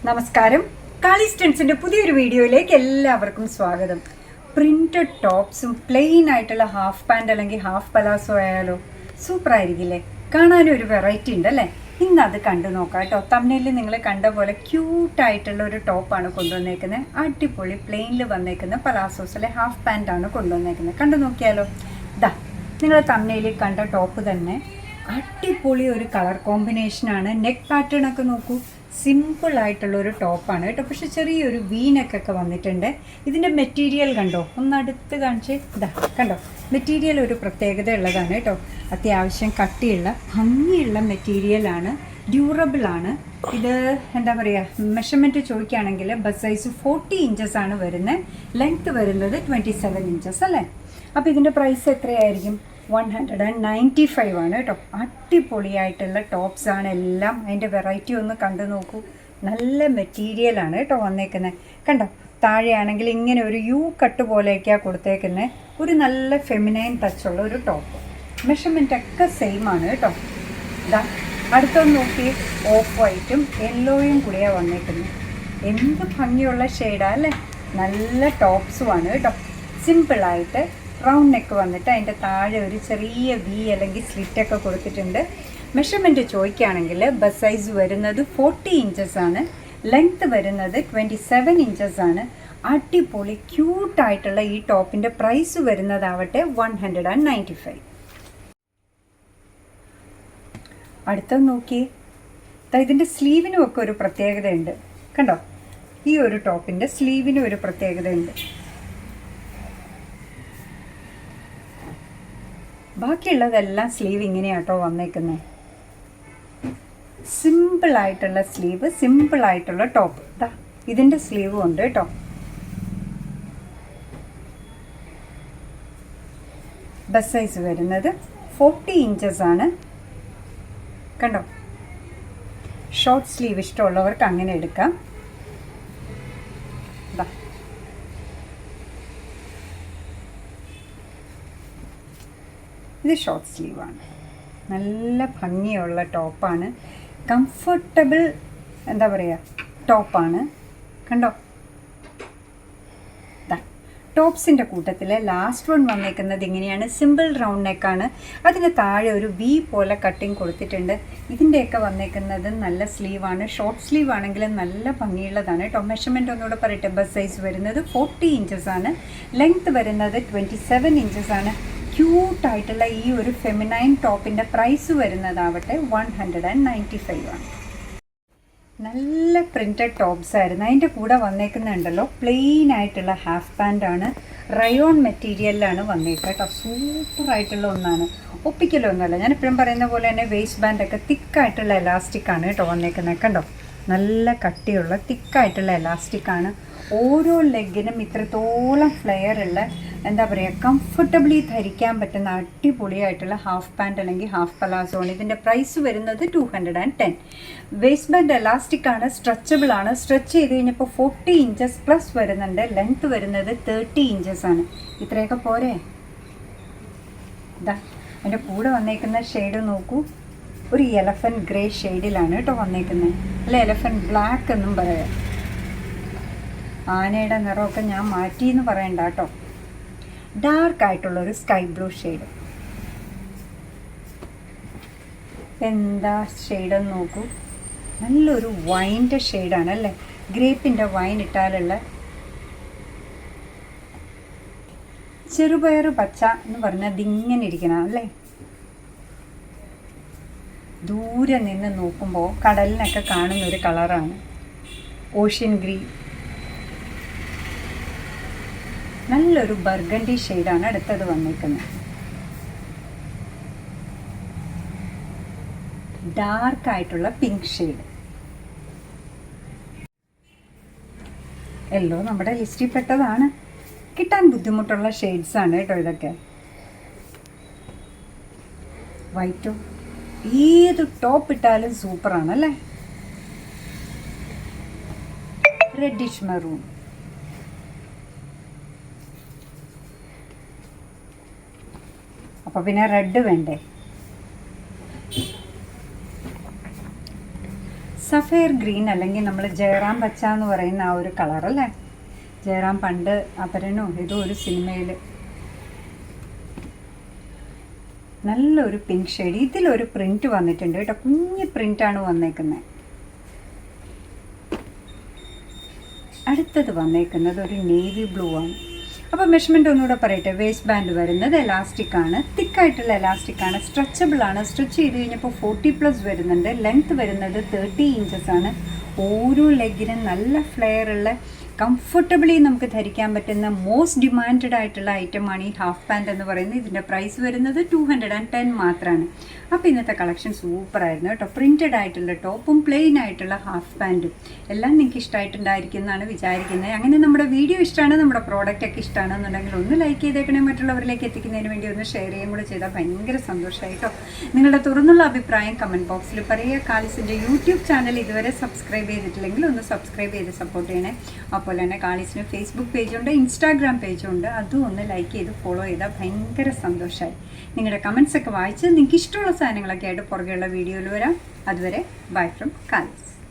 നമസ്കാരം. കാളി സ്റ്റൻസിൻ്റെ പുതിയൊരു വീഡിയോയിലേക്ക് എല്ലാവർക്കും സ്വാഗതം. പ്രിൻറ്റഡ് ടോപ്സും പ്ലെയിൻ ആയിട്ടുള്ള ഹാഫ് പാൻറ് അല്ലെങ്കിൽ ഹാഫ് പലാസോ ആയാലോ സൂപ്പർ ആയിരിക്കില്ലേ? കാണാനും ഒരു വെറൈറ്റി ഉണ്ടല്ലേ? ഇന്ന് അത് കണ്ടു നോക്കാം കേട്ടോ. തമ്മിലിൽ നിങ്ങൾ കണ്ട പോലെ ക്യൂട്ടായിട്ടുള്ള ഒരു ടോപ്പാണ് കൊണ്ടുവന്നേക്കുന്നത്. അടിപൊളി പ്ലെയിനിൽ വന്നേക്കുന്ന പലാസോസിലെ ഹാഫ് പാൻറ്റാണ് കൊണ്ടുവന്നേക്കുന്നത്. കണ്ടു നോക്കിയാലോ? ഇതാ നിങ്ങൾ തമ്മിലിൽ കണ്ട ടോപ്പ് തന്നെ അടിപൊളി ഒരു കളർ കോമ്പിനേഷനാണ്. നെക്ക് പാറ്റേൺ ഒക്കെ നോക്കൂ, സിമ്പിളായിട്ടുള്ളൊരു ടോപ്പാണ് കേട്ടോ. പക്ഷെ ചെറിയൊരു വീനക്കൊക്കെ വന്നിട്ടുണ്ട്. ഇതിൻ്റെ മെറ്റീരിയൽ കണ്ടോ? ഒന്ന് അടുത്ത് കാണിച്ച്. ഇതാ കണ്ടോ, മെറ്റീരിയൽ ഒരു പ്രത്യേകത ഉള്ളതാണ് കേട്ടോ. അത്യാവശ്യം കട്ടിയുള്ള ഭംഗിയുള്ള മെറ്റീരിയലാണ്, ഡ്യൂറബിളാണ്. ഇത് എന്താ പറയുക, മെഷർമെൻറ്റ് ചോദിക്കുകയാണെങ്കിൽ ബസ് സൈസ് 40 ഇഞ്ചസ് ആണ് വരുന്നത്. ലെങ്ത്ത് വരുന്നത് 27 ഇഞ്ചസ് അല്ലേ? അപ്പോൾ ഇതിൻ്റെ പ്രൈസ് എത്രയായിരിക്കും? 195 ആണ് കേട്ടോ. അടിപൊളിയായിട്ടുള്ള ടോപ്സാണ് എല്ലാം. അതിൻ്റെ വെറൈറ്റി ഒന്ന് കണ്ടു നോക്കൂ. നല്ല മെറ്റീരിയലാണ് കേട്ടോ വന്നേക്കുന്നത്. കണ്ടോ, താഴെയാണെങ്കിൽ ഇങ്ങനെ ഒരു യു കട്ട് പോലെയൊക്കെയാണ് കൊടുത്തേക്കുന്നത്. ഒരു നല്ല ഫെമിനൈൻ ടച്ചുള്ള ഒരു ടോപ്പ്. മെഷർമെൻറ്റൊക്കെ സെയിം ആണ് കേട്ടോ. ഇതാ അടുത്തൊന്ന് നോക്കി, ഓഫ് വൈറ്റും യെല്ലോയും കൂടിയാണ് വന്നേക്കുന്നത്. എന്ത് ഭംഗിയുള്ള ഷെയ്ഡാണ് അല്ലേ? നല്ല ടോപ്സുമാണ് കേട്ടോ. സിമ്പിളായിട്ട് റൗണ്ട് നെക്ക് വന്നിട്ട് അതിൻ്റെ താഴെ ഒരു ചെറിയ വി അല്ലെങ്കിൽ സ്ലിറ്റൊക്കെ കൊടുത്തിട്ടുണ്ട്. മെഷർമെൻറ്റ് ചോദിക്കുകയാണെങ്കിൽ ബസ് സൈസ് വരുന്നത് 40 ഇഞ്ചസ് ആണ്. ലെങ്ത്ത് വരുന്നത് 27 ഇഞ്ചസ് ആണ്. അടിപൊളി ക്യൂട്ടായിട്ടുള്ള ഈ ടോപ്പിൻ്റെ പ്രൈസ് വരുന്നതാവട്ടെ 195. അടുത്ത നോക്കി, ഇതിൻ്റെ സ്ലീവിനും ഒക്കെ ഒരു പ്രത്യേകതയുണ്ട് കണ്ടോ. ഈ ഒരു ടോപ്പിൻ്റെ സ്ലീവിനും ഒരു പ്രത്യേകതയുണ്ട്. ബാക്കിയുള്ളതെല്ലാം സ്ലീവ് ഇങ്ങനെയാട്ടോ വന്നേക്കുന്നത്. സിമ്പിളായിട്ടുള്ള സ്ലീവ്, സിമ്പിളായിട്ടുള്ള ടോപ്പ്. ഇതാ ഇതിൻ്റെ സ്ലീവും ഉണ്ട് കേട്ടോ. ബസ് സൈസ് വരുന്നത് 40 ഇഞ്ചസ് ആണ്. കണ്ടോ, ഷോർട്ട് സ്ലീവ് ഇഷ്ടമുള്ളവർക്ക് അങ്ങനെ എടുക്കാം. ഇത് ഷോർട്ട് സ്ലീവാണ്. നല്ല ഭംഗിയുള്ള ടോപ്പാണ്. കംഫർട്ടബിൾ എന്താ പറയുക ടോപ്പാണ്. കണ്ടോ, ടോപ്സിൻ്റെ കൂട്ടത്തിൽ ലാസ്റ്റ് വൺ വന്നേക്കുന്നത് ഇങ്ങനെയാണ്. സിമ്പിൾ റൗണ്ട് നെക്കാണ്. അതിന് താഴെ ഒരു വി പോലെ കട്ടിങ് കൊടുത്തിട്ടുണ്ട്. ഇതിൻ്റെയൊക്കെ വന്നേക്കുന്നത് നല്ല സ്ലീവാണ്. ഷോർട്ട് സ്ലീവ് ആണെങ്കിൽ നല്ല ഭംഗിയുള്ളതാണ് കേട്ടോ. മെഷർമെൻറ്റ് ഒന്നുകൂടെ പറയട്ടെ. ബസ് സൈസ് വരുന്നത് 40 ഇഞ്ചസ് ആണ്. ലെങ്ത്ത് വരുന്നത് 27 ഇഞ്ചസ് ആണ്. ക്യൂട്ടായിട്ടുള്ള ഈ ഒരു ഫെമിനൈൻ ടോപ്പിൻ്റെ പ്രൈസ് വരുന്നതാവട്ടെ 195 ആണ്. നല്ല പ്രിൻറ്റഡ് ടോപ്സ് ആയിരുന്നു. അതിൻ്റെ കൂടെ വന്നേക്കുന്നുണ്ടല്ലോ പ്ലെയിൻ ആയിട്ടുള്ള ഹാഫ് പാൻ്റാണ്. റയോൺ മെറ്റീരിയലിലാണ് വന്നേക്കുക കേട്ടോ. സൂപ്പറായിട്ടുള്ള ഒന്നാണ്. ഒപ്പിക്കലൊന്നുമല്ല. ഞാൻ എപ്പോഴും പറയുന്ന പോലെ തന്നെ വേസ്റ്റ് ബാൻഡൊക്കെ തിക്കായിട്ടുള്ള എലാസ്റ്റിക്കാണ് കേട്ടോ വന്നേക്കുന്നത്. കണ്ടോ, നല്ല കട്ടിയുള്ള തിക്കായിട്ടുള്ള എലാസ്റ്റിക്കാണ്. ഓരോ ലെഗിനും ഇത്രത്തോളം ഫ്ലെയർ ഉള്ള എന്താ പറയുക കംഫർട്ടബിളി ധരിക്കാൻ പറ്റുന്ന അടിപൊളിയായിട്ടുള്ള ഹാഫ് പാൻറ് അല്ലെങ്കിൽ ഹാഫ് പലാസോണ്. ഇതിൻ്റെ പ്രൈസ് വരുന്നത് 210. വേസ്റ്റ് ബാൻഡ് എലാസ്റ്റിക് ആണ്, സ്ട്രെച്ചബിൾ ആണ്. സ്ട്രെച്ച് ചെയ്ത് കഴിഞ്ഞപ്പോൾ 40 ഇഞ്ചസ് പ്ലസ് വരുന്നുണ്ട്. ലെങ്ത്ത് വരുന്നത് 30 ഇഞ്ചസ് ആണ്. ഇത്രയൊക്കെ പോരെ? ഇതാ അതിൻ്റെ കൂടെ വന്നേക്കുന്ന ഷെയ്ഡ് നോക്കൂ. ഒരു എലഫൻറ്റ് ഗ്രേ ഷെയ്ഡിലാണ് കേട്ടോ വന്നേക്കുന്നത്. അല്ല, എലഫൻറ്റ് ബ്ലാക്ക് എന്നും പറയാം. ആനയുടെ നിറമൊക്കെ ഞാൻ മാറ്റിയെന്ന് പറയണ്ട കേട്ടോ. ഡാർക്കായിട്ടുള്ളൊരു സ്കൈ ബ്ലൂ ഷെയ്ഡ്. എന്താ ഷെയ്ഡെന്ന് നോക്കൂ. നല്ലൊരു വൈൻ്റെ ഷെയ്ഡാണ് അല്ലേ? ഗ്രേപ്പിൻ്റെ വൈൻ ഇട്ടാലുള്ള ചെറുപയർ പച്ച എന്ന് പറഞ്ഞാൽ ഇതിങ്ങനെ ഇരിക്കണം അല്ലേ? ദൂരെ നിന്ന് നോക്കുമ്പോൾ കടലിനൊക്കെ കാണുന്നൊരു കളറാണ്. Ocean green. നല്ലൊരു ബർഗണ്ടി ഷെയ്ഡാണ് അടുത്തത് വന്നിരിക്കുന്നത്. ഡാർക്കായിട്ടുള്ള പിങ്ക് ഷെയ്ഡ്. യെല്ലോ നമ്മുടെ ലിസ്റ്റിൽ പെട്ടതാണ്. കിട്ടാൻ ബുദ്ധിമുട്ടുള്ള ഷെയ്ഡ്സാണ് കേട്ടോ ഇതൊക്കെ. വൈറ്റോ ഏത് ടോപ്പ് ഇട്ടാലും സൂപ്പറാണല്ലേ? Reddish maroon. അപ്പോൾ പിന്നെ റെഡ് വേണ്ടേ? സഫയർ ഗ്രീൻ അല്ലെങ്കിൽ നമ്മൾ ജയറാം പച്ച എന്ന് പറയുന്ന ആ ഒരു കളർ അല്ലേ. ജയറാം പണ്ട് അപരനോ ഏതോ ഒരു സിനിമയിൽ നല്ലൊരു പിങ്ക് ഷെയ്ഡ്. ഇതിലൊരു പ്രിന്റ് വന്നിട്ടുണ്ട് കേട്ടോ, കുഞ്ഞ് പ്രിന്റാണ് വന്നേക്കുന്നത്. അടുത്തത് വന്നേക്കുന്നത് ഒരു നേവി ബ്ലൂ ആണ്. അപ്പോൾ മെഷർമെൻറ്റ് ഒന്നുകൂടെ പറയട്ടെ. വേസ്റ്റ് ബാൻഡ് വരുന്നത് എലാസ്റ്റിക് ആണ്, തിക്കായിട്ടുള്ള എലാസ്റ്റിക് ആണ്, സ്ട്രെച്ചബിൾ ആണ്. സ്ട്രെച്ച് ചെയ്ത് കഴിഞ്ഞപ്പോൾ 40+ വരുന്നുണ്ട്. ലെങ്ത് വരുന്നത് 30 ഇഞ്ചസ് ആണ്. ഓരോ ലെഗിനും നല്ല ഫ്ലെയർ ഉള്ള കംഫർട്ടബിളി നമുക്ക് ധരിക്കാൻ പറ്റുന്ന മോസ്റ്റ് ഡിമാൻഡഡ് ആയിട്ടുള്ള ഐറ്റമാണ് ഈ ഹാഫ് പാൻറ് എന്ന് പറയുന്നത്. ഇതിൻ്റെ പ്രൈസ് വരുന്നത് 210 മാത്രമാണ്. അപ്പോൾ ഇന്നത്തെ കളക്ഷൻ സൂപ്പറായിരുന്നു കേട്ടോ. പ്രിൻറ്റഡ് ആയിട്ടുള്ള ടോപ്പും പ്ലെയിൻ ആയിട്ടുള്ള ഹാഫ് പാൻറ്റും എല്ലാം നിങ്ങൾക്ക് ഇഷ്ടമായിട്ടുണ്ടായിരിക്കും എന്നാണ് വിചാരിക്കുന്നത്. അങ്ങനെ നമ്മുടെ വീഡിയോ ഇഷ്ടമാണ്, നമ്മുടെ പ്രോഡക്റ്റ് ഒക്കെ ഇഷ്ടമാണെന്നുണ്ടെങ്കിൽ ഒന്ന് ലൈക്ക് ചെയ്തേക്കണേ. മറ്റുള്ളവരിലേക്ക് എത്തിക്കുന്നതിന് വേണ്ടി ഒന്ന് ഷെയർ ചെയ്യുകയും കൂടെ ചെയ്താൽ ഭയങ്കര സന്തോഷമായി കേട്ടോ. നിങ്ങളുടെ തുറന്നുള്ള അഭിപ്രായം കമൻറ്റ് ബോക്സിൽ പറയുക. കാളിസിൻ്റെ യൂട്യൂബ് ചാനൽ ഇതുവരെ സബ്സ്ക്രൈബ് ചെയ്തിട്ടില്ലെങ്കിൽ ഒന്ന് സബ്സ്ക്രൈബ് ചെയ്ത് സപ്പോർട്ട് ചെയ്യണേ. അതുപോലെ തന്നെ കാളിസിന് ഫേസ്ബുക്ക് പേജുണ്ട്, ഇൻസ്റ്റാഗ്രാം പേജുണ്ട്. അതും ഒന്ന് ലൈക്ക് ചെയ്ത് ഫോളോ ചെയ്താൽ ഭയങ്കര സന്തോഷമായി. നിങ്ങളുടെ കമൻസ് ഒക്കെ വായിച്ച് നിങ്ങൾക്ക് ഇഷ്ടമുള്ള സാധനങ്ങളൊക്കെ ആയിട്ട് പുറകെയുള്ള വീഡിയോയിൽ വരാം. അതുവരെ ബൈ ഫ്രം കാളിസ്.